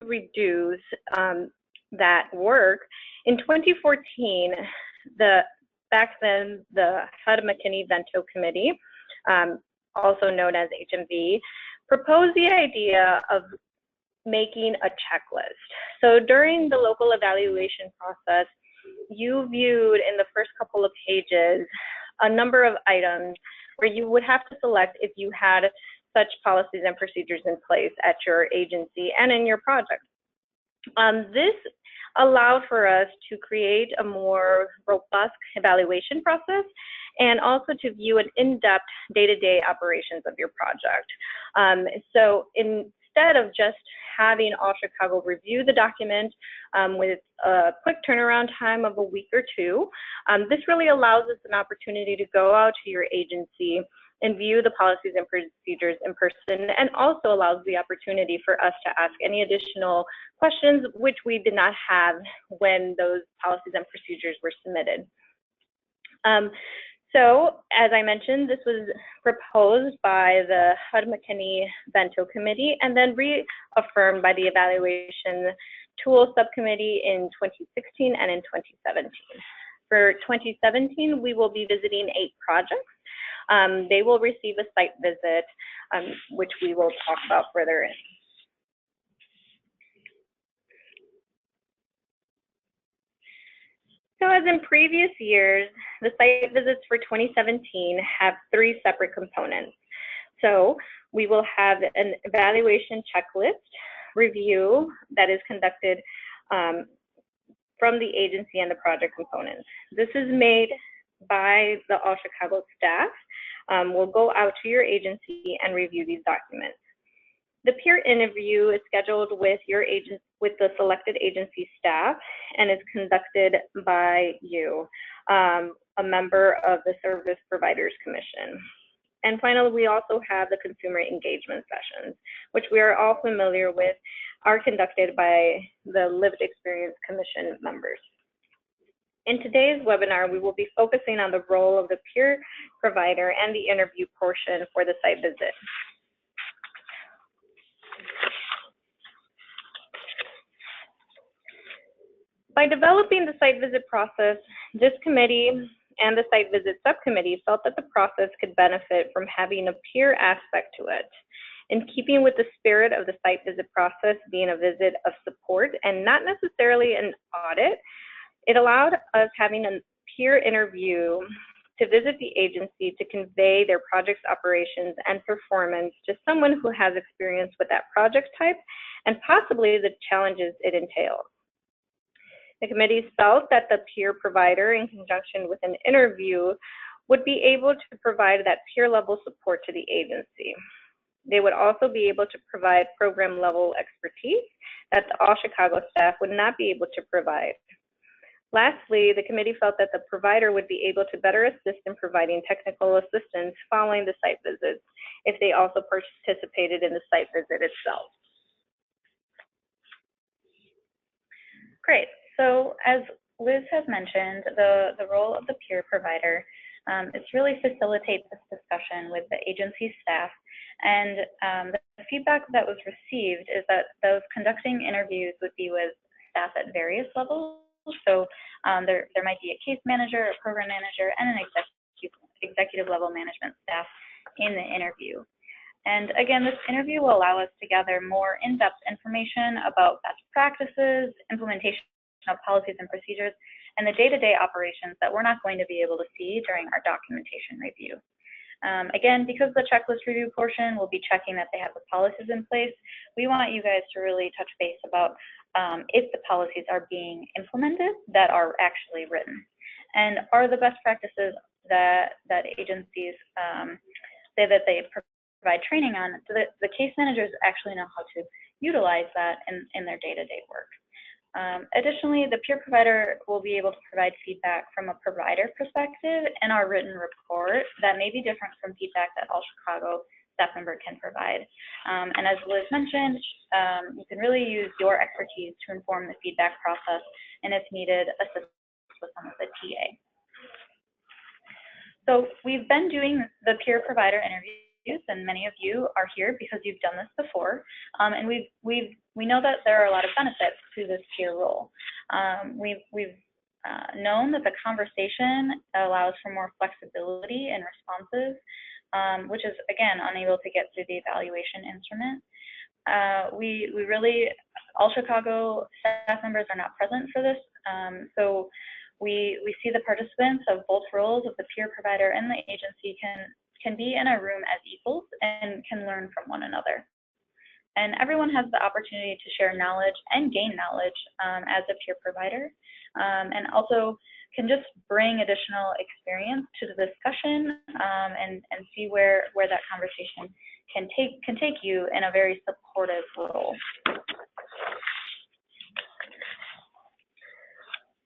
reduce that work, in 2014, back then the HUD-McKinney-Vento Committee, also known as HMV, proposed the idea of making a checklist. So during the local evaluation process, you viewed in the first couple of pages a number of items where you would have to select if you had such policies and procedures in place at your agency and in your project. This allowed for us to create a more robust evaluation process and also to view an in-depth day-to-day operations of your project. So instead of just having All Chicago review the document with a quick turnaround time of a week or two, this really allows us an opportunity to go out to your agency and view the policies and procedures in person, and also allows the opportunity for us to ask any additional questions which we did not have when those policies and procedures were submitted. So, as I mentioned, this was proposed by the HUD-McKinney-Vento Committee and then reaffirmed by the Evaluation Tool Subcommittee in 2016 and in 2017. For 2017, we will be visiting 8 projects. They will receive a site visit, which we will talk about further in. So as in previous years, the site visits for 2017 have 3 separate components. So we will have an evaluation checklist review that is conducted from the agency and the project components. This is made by the All Chicago staff. We'll go out to your agency and review these documents. The peer interview is scheduled with the selected agency staff and is conducted by you, a member of the Service Providers Commission. And finally, we also have the consumer engagement sessions, which we are all familiar with, are conducted by the Lived Experience Commission members. In today's webinar, we will be focusing on the role of the peer provider and the interview portion for the site visit. By developing the site visit process, this committee and the site visit subcommittee felt that the process could benefit from having a peer aspect to it. In keeping with the spirit of the site visit process being a visit of support and not necessarily an audit, it allowed us having a peer interview to visit the agency to convey their project's operations and performance to someone who has experience with that project type and possibly the challenges it entails. The committee felt that the peer provider, in conjunction with an interview, would be able to provide that peer level support to the agency. They would also be able to provide program level expertise that the All Chicago staff would not be able to provide. Lastly, the committee felt that the provider would be able to better assist in providing technical assistance following the site visits if they also participated in the site visit itself. Great. So as Liz has mentioned, the role of the peer provider is really facilitate this discussion with the agency staff. And the feedback that was received is that those conducting interviews would be with staff at various levels. So there might be a case manager, a program manager, and an executive level management staff in the interview. And again, this interview will allow us to gather more in-depth information about best practices, implementation of policies and procedures, and the day-to-day operations that we're not going to be able to see during our documentation review. Again, because the checklist review portion will be checking that they have the policies in place, we want you guys to really touch base about if the policies are being implemented that are actually written. And are the best practices that agencies say that they provide training on, so that the case managers actually know how to utilize that in their day-to-day work. Additionally, the peer provider will be able to provide feedback from a provider perspective in our written report that may be different from feedback that All Chicago staff member can provide. And as Liz mentioned, you can really use your expertise to inform the feedback process, and if needed, assist with some of the TA. So we've been doing the peer provider interview associates, and many of you are here because you've done this before, and we know that there are a lot of benefits to this peer role. We've known that the conversation allows for more flexibility in responses, which is, again, unable to get through the evaluation instrument. We really, all Chicago staff members are not present for this, so we see the participants of both roles of the peer provider and the agency can be in a room as equals and can learn from one another. And everyone has the opportunity to share knowledge and gain knowledge as a peer provider, and also can just bring additional experience to the discussion and see where that conversation can take you in a very supportive role.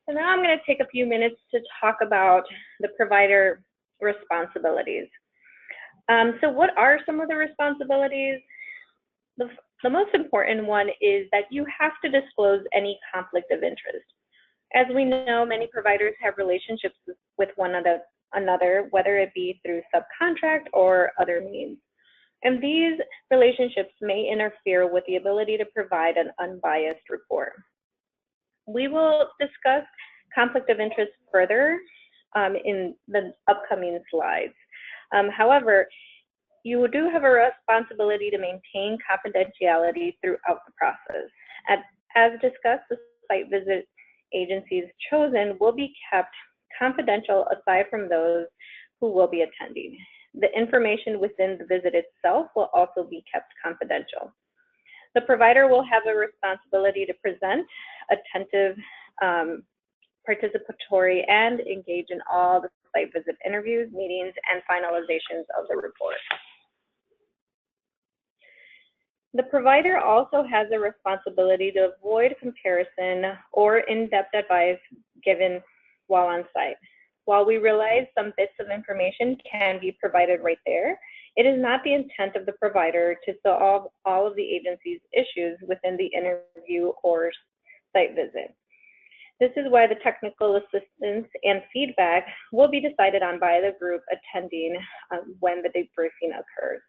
So now I'm going to take a few minutes to talk about the provider responsibilities. So what are some of the responsibilities? The most important one is that you have to disclose any conflict of interest. As we know, many providers have relationships with one another, whether it be through subcontract or other means. And these relationships may interfere with the ability to provide an unbiased report. We will discuss conflict of interest further in the upcoming slides. However, you do have a responsibility to maintain confidentiality throughout the process. As discussed, the site visit agencies chosen will be kept confidential aside from those who will be attending. The information within the visit itself will also be kept confidential. The provider will have a responsibility to present attentive, participatory, and engage in all the site visit interviews, meetings, and finalizations of the report. The provider also has a responsibility to avoid comparison or in-depth advice given while on site. While we realize some bits of information can be provided right there, it is not the intent of the provider to solve all of the agency's issues within the interview or site visit. This is why the technical assistance and feedback will be decided on by the group attending when the debriefing occurs.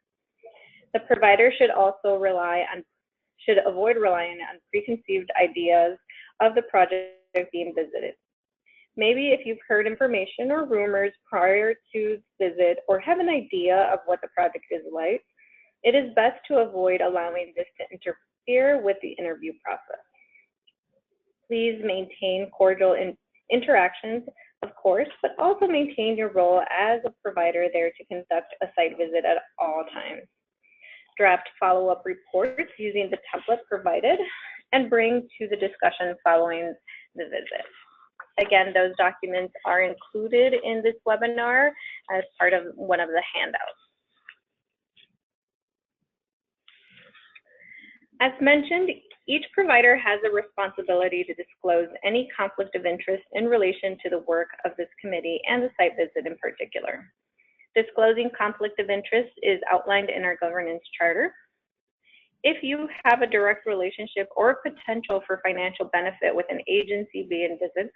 The provider should also avoid relying on preconceived ideas of the project being visited. Maybe if you've heard information or rumors prior to visit or have an idea of what the project is like, it is best to avoid allowing this to interfere with the interview process. Please maintain cordial interactions, of course, but also maintain your role as a provider there to conduct a site visit at all times. Draft follow-up reports using the template provided and bring to the discussion following the visit. Again, those documents are included in this webinar as part of one of the handouts. As mentioned, each provider has a responsibility to disclose any conflict of interest in relation to the work of this committee and the site visit in particular. Disclosing conflict of interest is outlined in our governance charter. If you have a direct relationship or potential for financial benefit with an agency being visited,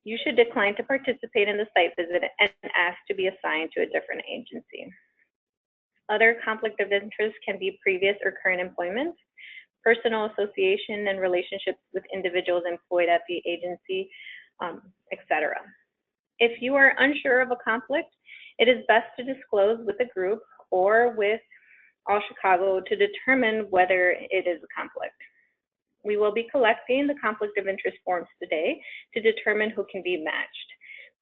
you should decline to participate in the site visit and ask to be assigned to a different agency. Other conflict of interest can be previous or current employment, personal association and relationships with individuals employed at the agency, etc. If you are unsure of a conflict, it is best to disclose with the group or with All Chicago to determine whether it is a conflict. We will be collecting the conflict of interest forms today to determine who can be matched.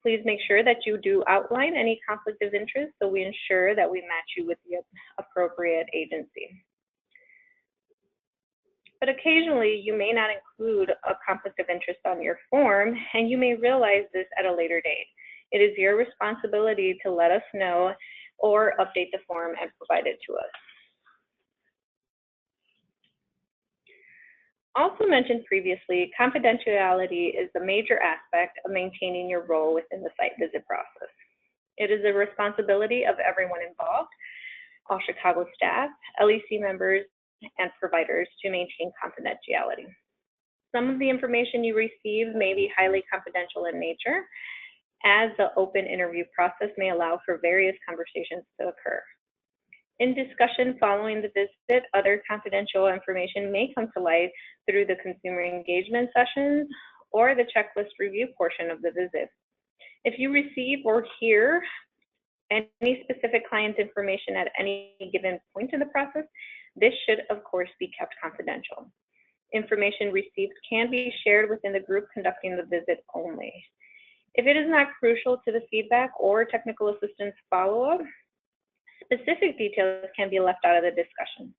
Please make sure that you do outline any conflict of interest so we ensure that we match you with the appropriate agency. But occasionally, you may not include a conflict of interest on your form, and you may realize this at a later date. It is your responsibility to let us know or update the form and provide it to us. Also mentioned previously, confidentiality is a major aspect of maintaining your role within the site visit process. It is a responsibility of everyone involved, all Chicago staff, LEC members, and providers to maintain confidentiality. Some of the information you receive may be highly confidential in nature, as the open interview process may allow for various conversations to occur. In discussion following the visit, other confidential information may come to light through the consumer engagement sessions or the checklist review portion of the visit. If you receive or hear any specific client information at any given point in the process, this should, of course, be kept confidential. Information received can be shared within the group conducting the visit only. If it is not crucial to the feedback or technical assistance follow-up, specific details can be left out of the discussion.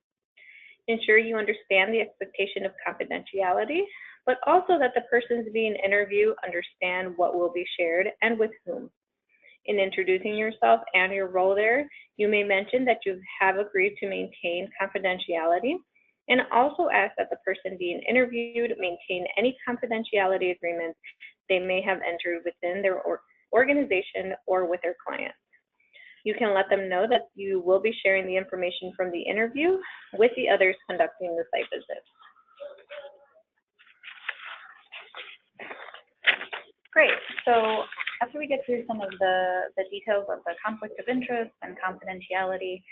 Ensure you understand the expectation of confidentiality, but also that the persons being interviewed understand what will be shared and with whom. In introducing yourself and your role there, you may mention that you have agreed to maintain confidentiality, and also ask that the person being interviewed maintain any confidentiality agreements they may have entered within their organization or with their client. You can let them know that you will be sharing the information from the interview with the others conducting the site visit. Great. So after we get through some of the details of the conflict of interest and confidentiality,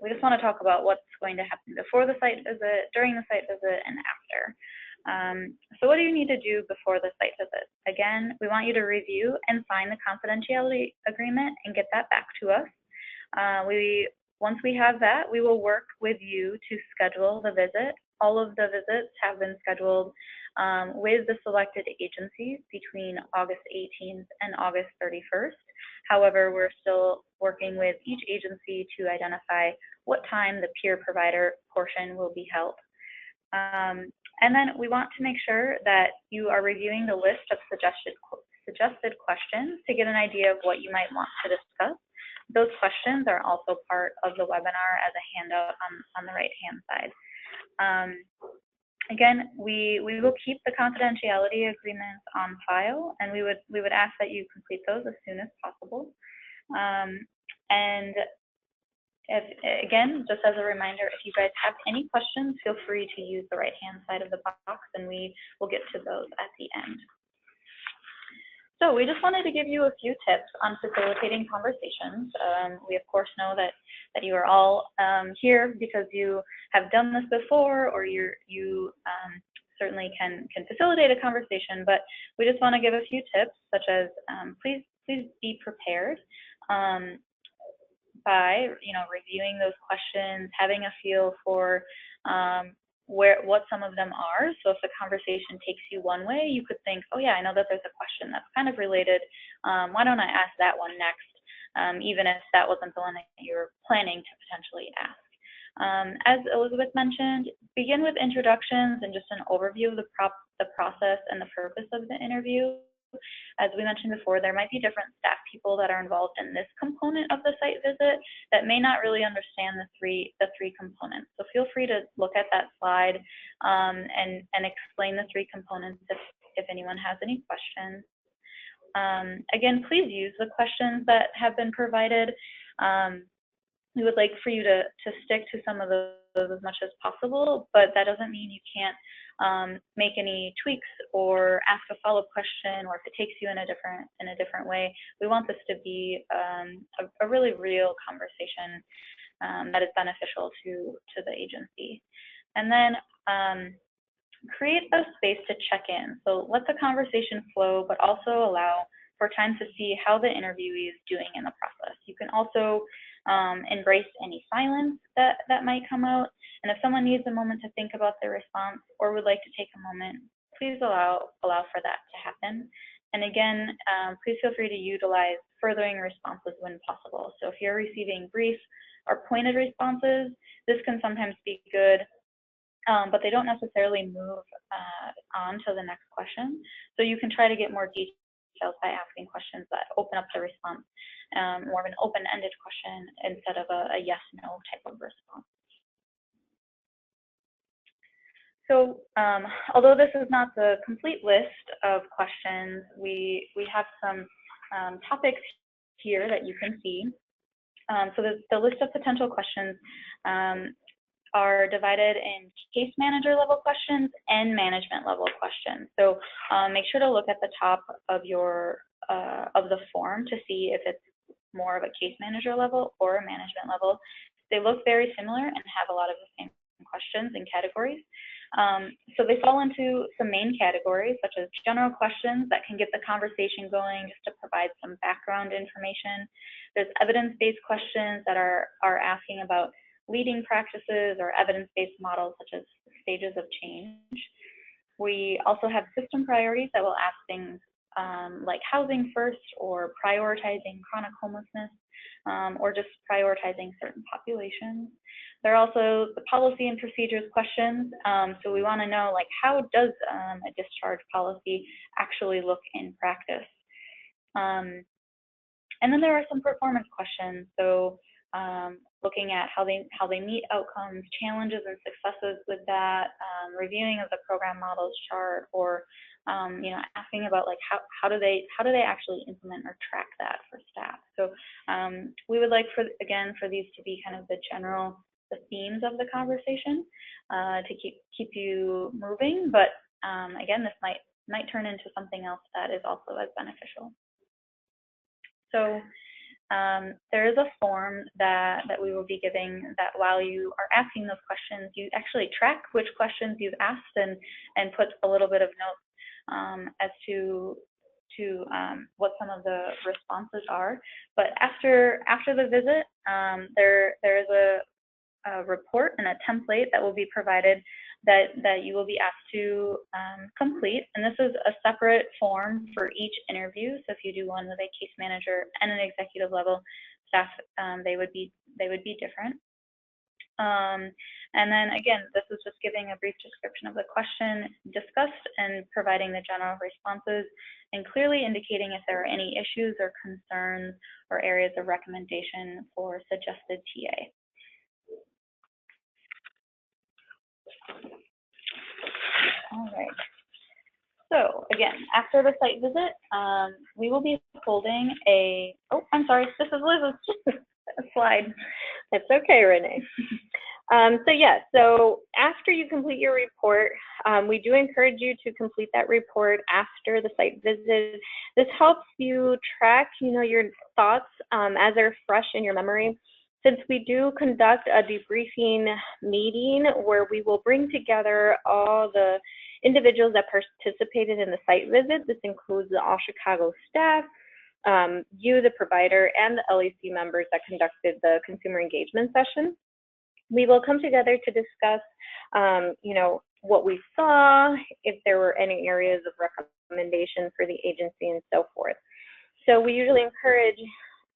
we just want to talk about what's going to happen before the site visit, during the site visit, and after. So what do you need to do before the site visit? Again, we want you to review and sign the confidentiality agreement and get that back to us. Once we have that, we will work with you to schedule the visit. All of the visits have been scheduled with the selected agencies between August 18th and August 31st. However, we're still working with each agency to identify what time the peer provider portion will be held. And then we want to make sure that you are reviewing the list of suggested questions to get an idea of what you might want to discuss. Those questions are also part of the webinar as a handout on the right-hand side. Again, we will keep the confidentiality agreements on file, and we would ask that you complete those as soon as possible. And again, just as a reminder, if you guys have any questions, feel free to use the right-hand side of the box, and we will get to those at the end. So we just wanted to give you a few tips on facilitating conversations. We of course know that you are all here because you have done this before, or you certainly can facilitate a conversation, but we just want to give a few tips, such as please be prepared by reviewing those questions, having a feel for what some of them are. So if the conversation takes you one way, you could think, oh yeah, I know that there's a question that's kind of related. Why don't I ask that one next, even if that wasn't the one that you were planning to potentially ask. As Elizabeth mentioned, begin with introductions and just an overview of the process and the purpose of the interview. As we mentioned before, there might be different staff people that are involved in this component of the site visit that may not really understand the three components. So feel free to look at that slide and explain the three components if anyone has any questions. Again, please use the questions that have been provided. We would like for you to stick to some of those as much as possible, but that doesn't mean you can't make any tweaks or ask a follow-up question, or if it takes you in a different way. We want this to be a really real conversation that is beneficial to the agency. And then create a space to check in. So let the conversation flow, but also allow for time to see how the interviewee is doing in the process. You can also embrace any silence that might come out. And if someone needs a moment to think about their response or would like to take a moment, please allow for that to happen. And again, please feel free to utilize furthering responses when possible. So if you're receiving brief or pointed responses, this can sometimes be good, but they don't necessarily move on to the next question. So you can try to get more details by asking questions that open up the response, more of an open-ended question instead of a yes-no type of response. So although this is not the complete list of questions, we have some topics here that you can see. So the list of potential questions are divided in case manager level questions and management level questions. So make sure to look at the top of the form to see if it's more of a case manager level or a management level. they look very similar and have a lot of the same questions and categories. So they fall into some main categories, such as general questions that can get the conversation going, just to provide some background information. There's evidence-based questions that are asking about leading practices or evidence-based models, such as stages of change. We also have system priorities that will ask things like housing first, or prioritizing chronic homelessness, or just prioritizing certain populations. There are also the policy and procedures questions. So we want to know, like, how does a discharge policy actually look in practice? And then there are some performance questions. So looking at how they meet outcomes, challenges and successes with that, reviewing of the program models chart, or asking about, like, how do they actually implement or track that for staff. So we would like for these to be kind of the themes of the conversation to keep you moving. But again, this might turn into something else that is also as beneficial. So there is a form that we will be giving, that while you are asking those questions, you actually track which questions you've asked and put a little bit of notes as to what some of the responses are. But after the visit, there is a report and a template that will be provided that you will be asked to complete. And this is a separate form for each interview. So if you do one with a case manager and an executive level staff, they would be different. And then again, this is just giving a brief description of the question discussed and providing the general responses, and clearly indicating if there are any issues or concerns or areas of recommendation for suggested TA. All right. So again, after the site visit, we will be holding a, oh, I'm sorry, this is Liz's slide. That's okay, Renee. So after you complete your report, we do encourage you to complete that report after the site visit. This helps you track, your thoughts as they're fresh in your memory. Since we do conduct a debriefing meeting where we will bring together all the individuals that participated in the site visit, this includes the All Chicago staff, you, the provider, and the LEC members that conducted the consumer engagement session. We will come together to discuss, what we saw, if there were any areas of recommendation for the agency, and so forth. So we usually encourage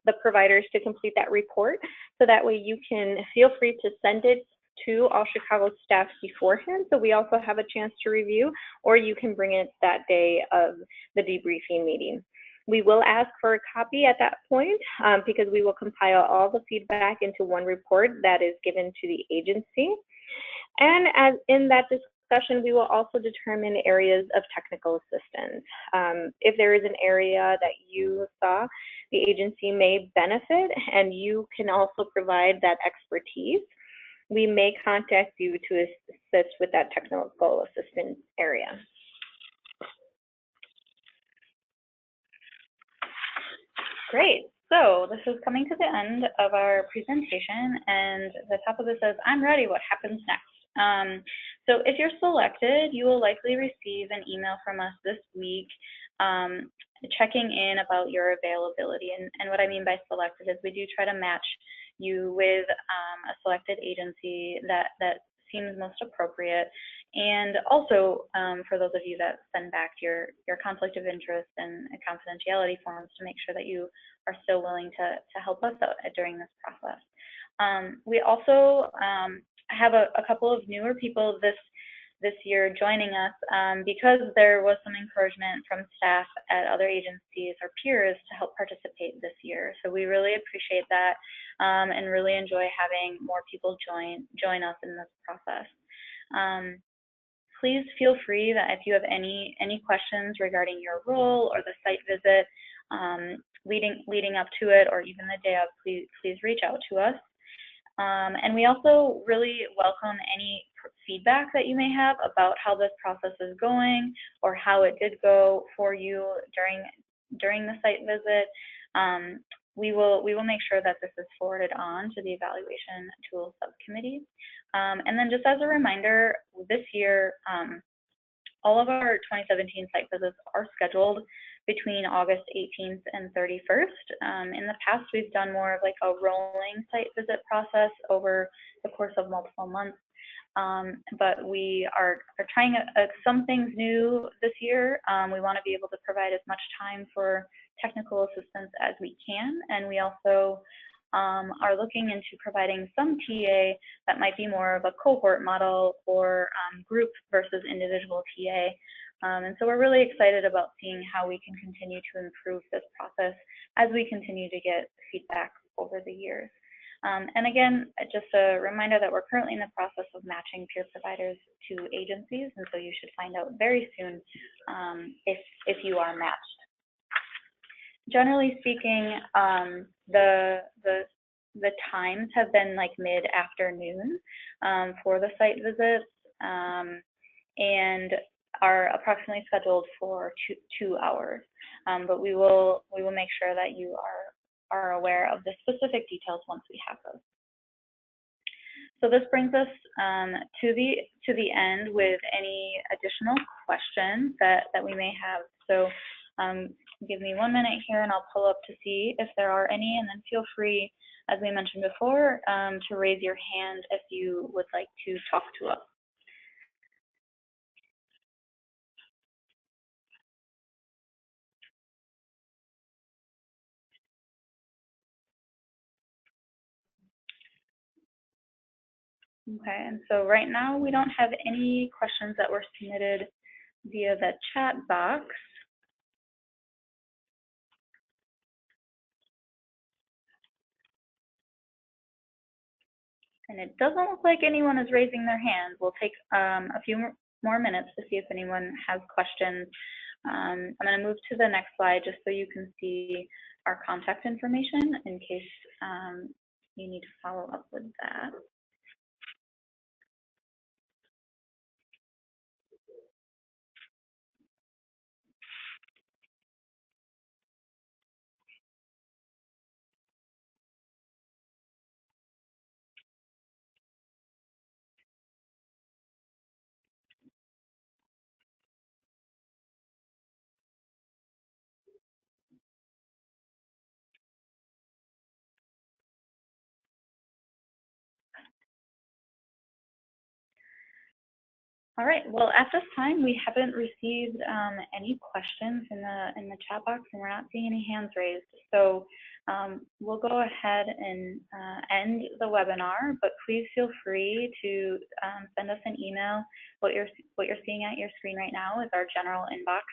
the providers to complete that report, so that way you can feel free to send it to All Chicago staff beforehand, so we also have a chance to review, or you can bring it that day of the debriefing meeting. We will ask for a copy at that point because we will compile all the feedback into one report that is given to the agency. And as in that discussion, we will also determine areas of technical assistance. If there is an area that you saw the agency may benefit and you can also provide that expertise, we may contact you to assist with that technical assistance area. Great. So this is coming to the end of our presentation, and the top of this says, "I'm ready, what happens next?" So if you're selected, you will likely receive an email from us this week checking in about your availability. And what I mean by selected is we do try to match you with a selected agency that seems most appropriate. And also for those of you that send back your conflict of interest and confidentiality forms, to make sure that you are still willing to help us out during this process. We also have a couple of newer people this year joining us because there was some encouragement from staff at other agencies or peers to help participate this year. So we really appreciate that and really enjoy having more people join us in this process. Please feel free that if you have any questions regarding your role or the site visit leading up to it, or even the day of, please reach out to us. And we also really welcome any feedback that you may have about how this process is going or how it did go for you during the site visit. we will make sure that this is forwarded on to the evaluation tools subcommittee. And then just as a reminder, this year, all of our 2017 site visits are scheduled between August 18th and 31st. In the past, we've done more of like a rolling site visit process over the course of multiple months. But we are trying some things new this year. We want to be able to provide as much time for technical assistance as we can, and we also are looking into providing some TA that might be more of a cohort model or group versus individual TA. And so we're really excited about seeing how we can continue to improve this process as we continue to get feedback over the years. And again, just a reminder that we're currently in the process of matching peer providers to agencies, and so you should find out very soon if you are matched. Generally speaking, the times have been like mid-afternoon for the site visits, and are approximately scheduled for two hours. But we will make sure that you are aware of the specific details once we have those. So this brings us to the end with any additional questions that we may have. So give me 1 minute here and I'll pull up to see if there are any, and then feel free, as we mentioned before, to raise your hand if you would like to talk to us. Okay, and so right now we don't have any questions that were submitted via the chat box. And it doesn't look like anyone is raising their hand. We'll take a few more minutes to see if anyone has questions. I'm going to move to the next slide just so you can see our contact information in case you need to follow up with that. All right, well, at this time, we haven't received any questions in the chat box, and we're not seeing any hands raised. So we'll go ahead and end the webinar, but please feel free to send us an email. What you're seeing at your screen right now is our general inbox,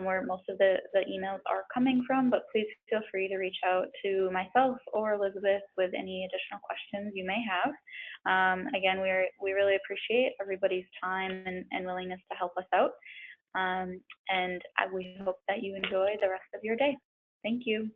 where most of the emails are coming from, but please feel free to reach out to myself or Elizabeth with any additional questions you may have. Again, we really appreciate everybody's time and willingness to help us out. And we hope that you enjoy the rest of your day. Thank you.